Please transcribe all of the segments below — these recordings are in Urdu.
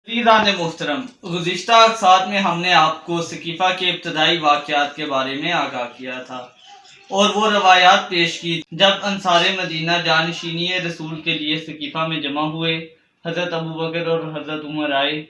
عزیزان محترم، گزشتہ اقساط میں ہم نے آپ کو ثقیفہ کے ابتدائی واقعات کے بارے میں آگاہ کیا تھا اور وہ روایات پیش کی جب انصار مدینہ جانشینی رسول کے لیے ثقیفہ میں جمع ہوئے، حضرت ابوبکر اور حضرت عمر آئے۔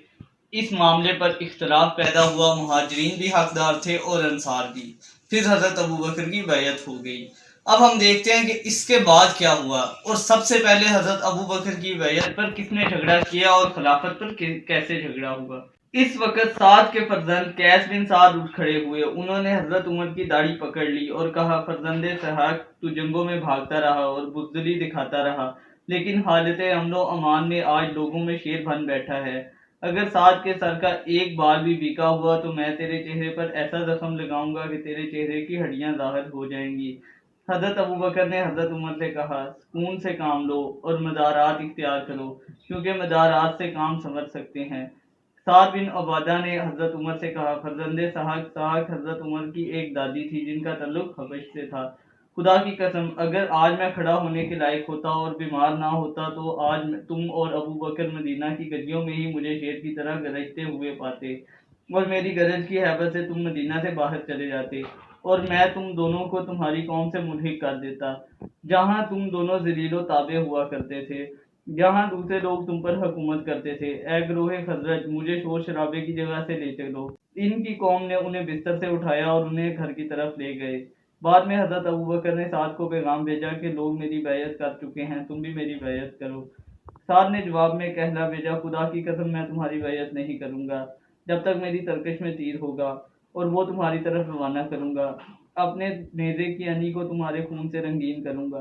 اس معاملے پر اختلاف پیدا ہوا، مہاجرین بھی حقدار تھے اور انصار بھی۔ پھر حضرت ابوبکر کی بیعت ہو گئی۔ اب ہم دیکھتے ہیں کہ اس کے بعد کیا ہوا، اور سب سے پہلے حضرت ابوبکر کی بیعت پر کس نے جھگڑا کیا اور خلافت پر کیسے جھگڑا ہوا۔ اس وقت سعد کے فرزند قیس بن سعد اٹھ کھڑے ہوئے۔ انہوں نے حضرت عمر کی داڑھی پکڑ لی اور کہا، فرزند سحاق، تو جنگوں میں بھاگتا رہا اور بزدلی دکھاتا رہا، لیکن حالت امن و امان میں آج لوگوں میں شیر بن بیٹھا ہے۔ اگر سعد کے سر کا ایک بال بھی بیکا ہوا تو میں تیرے چہرے پر ایسا زخم لگاؤں گا کہ تیرے چہرے کی ہڈیاں ظاہر ہو جائیں گی۔ حضرت ابوبکر نے حضرت عمر سے کہا، سکون سے کام لو اور مدارات اختیار کرو، کیونکہ مدارات سے کام سنور سکتے ہیں۔ سعد بن عبادہ نے حضرت عمر سے کہا، فرزند سحاق حضرت عمر کی ایک دادی تھی جن کا تعلق حبش سے تھا۔ خدا کی قسم، اگر آج میں کھڑا ہونے کے لائق ہوتا اور بیمار نہ ہوتا تو آج تم اور ابوبکر مدینہ کی گلیوں میں ہی مجھے شیر کی طرح گرجتے ہوئے پاتے، اور میری گرج کی ہیبت سے تم مدینہ سے باہر چلے جاتے، اور میں تم دونوں کو تمہاری قوم سے ملحق کر دیتا، جہاں تم دونوں ذلیل و تابع ہوا کرتے تھے، جہاں دوسرے لوگ تم پر حکومت کرتے تھے۔ اے گروہ خزرج، مجھے شور شرابے کی جگہ سے لے چلو۔ ان کی قوم نے انہیں بستر سے اٹھایا اور انہیں گھر کی طرف لے گئے۔ بعد میں حضرت ابوبکر نے سعد کو پیغام بھیجا کہ لوگ میری بیعت کر چکے ہیں، تم بھی میری بیعت کرو۔ سعد نے جواب میں کہلا بھیجا، خدا کی قسم، میں تمہاری بیعت نہیں کروں گا جب تک میری ترکش میں تیر ہوگا اور وہ تمہاری طرف روانہ کروں گا۔ اپنے نیزے کی انی کو تمہارے خون سے رنگین کروں گا،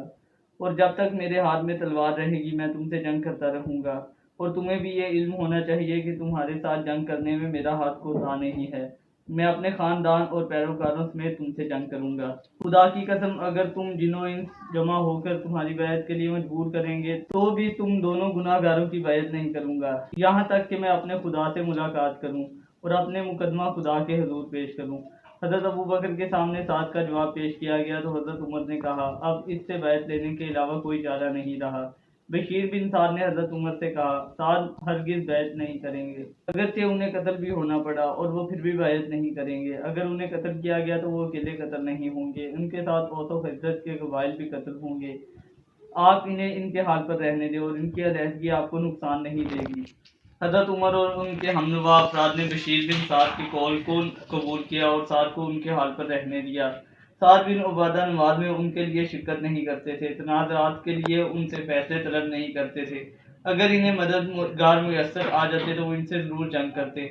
اور جب تک میرے ہاتھ میں تلوار رہے گی میں تم سے جنگ کرتا رہوں گا، اور تمہیں بھی یہ علم ہونا چاہیے کہ تمہارے ساتھ جنگ کرنے میں میرا ہاتھ کوتا نہیں ہے۔ میں اپنے خاندان اور پیروکاروں سمیت تم سے جنگ کروں گا۔ خدا کی قسم، اگر تم جنوں انس جمع ہو کر تمہاری بیعت کے لیے مجبور کریں گے تو بھی تم دونوں گناہ گاروں کی بیعت نہیں کروں گا، یہاں تک کہ میں اپنے خدا سے ملاقات کروں اور اپنے مقدمہ خدا کے حضور پیش کروں۔ حضرت ابوبکر کے سامنے سعد کا جواب پیش کیا گیا تو حضرت عمر نے کہا، اب اس سے بیعت لینے کے علاوہ کوئی چارہ نہیں رہا۔ بشیر بن سعد نے حضرت عمر سے کہا، سعد ہرگز بیعت نہیں کریں گے، اگرچہ انہیں قتل بھی ہونا پڑا، اور وہ پھر بھی بیعت نہیں کریں گے۔ اگر انہیں قتل کیا گیا تو وہ اکیلے قتل نہیں ہوں گے، ان کے ساتھ اوس و خزرج کے قبائل بھی قتل ہوں گے۔ آپ انہیں ان کے حال پر رہنے دیں، اور ان کی علیحدگی آپ کو نقصان نہیں دے گی۔ حضرت عمر اور ان کے ہمنوا افراد نے بشیر بن سعد کی قول کو قبول کیا اور سعد کو ان کے حال پر رہنے دیا۔ سعد بن عبادہ نماز میں ان کے لیے شرکت نہیں کرتے تھے، تنازعات کے لیے ان سے فیصلے طلب نہیں کرتے تھے، اگر انہیں مددگار میسر آ جاتے تو وہ ان سے ضرور جنگ کرتے۔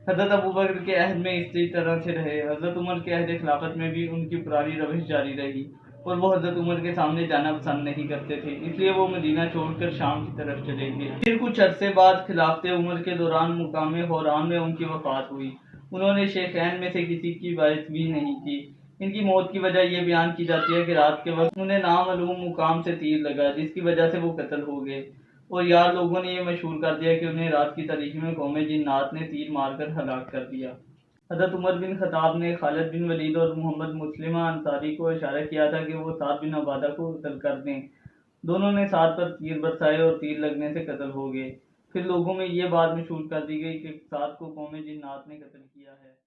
حضرت ابوبکر کے عہد میں اسی طرح سے رہے، حضرت عمر کے عہد خلافت میں بھی ان کی پرانی روش جاری رہی، اور وہ حضرت عمر کے سامنے جانا پسند نہیں کرتے تھے، اس لیے وہ مدینہ چھوڑ کر شام کی طرف چلے گئے۔ پھر کچھ عرصے بعد خلافت عمر کے دوران مقام حوران میں ان کی وفات ہوئی۔ انہوں نے شیخین میں سے کسی کی بیعت بھی نہیں کی۔ ان کی موت کی وجہ یہ بیان کی جاتی ہے کہ رات کے وقت انہیں نامعلوم مقام سے تیر لگا، جس کی وجہ سے وہ قتل ہو گئے، اور یار لوگوں نے یہ مشہور کر دیا کہ انہیں رات کی تاریکی میں قوم جنات نے تیر مار کر ہلاک کر دیا۔ حضرت عمر بن خطاب نے خالد بن ولید اور محمد مسلمہ انصاری کو اشارہ کیا تھا کہ وہ سعد بن عبادہ کو قتل کر دیں۔ دونوں نے سعد پر تیر برسائے اور تیر لگنے سے قتل ہو گئے۔ پھر لوگوں میں یہ بات مشہور کر دی گئی کہ سعد کو قوم جنات نے قتل کیا ہے۔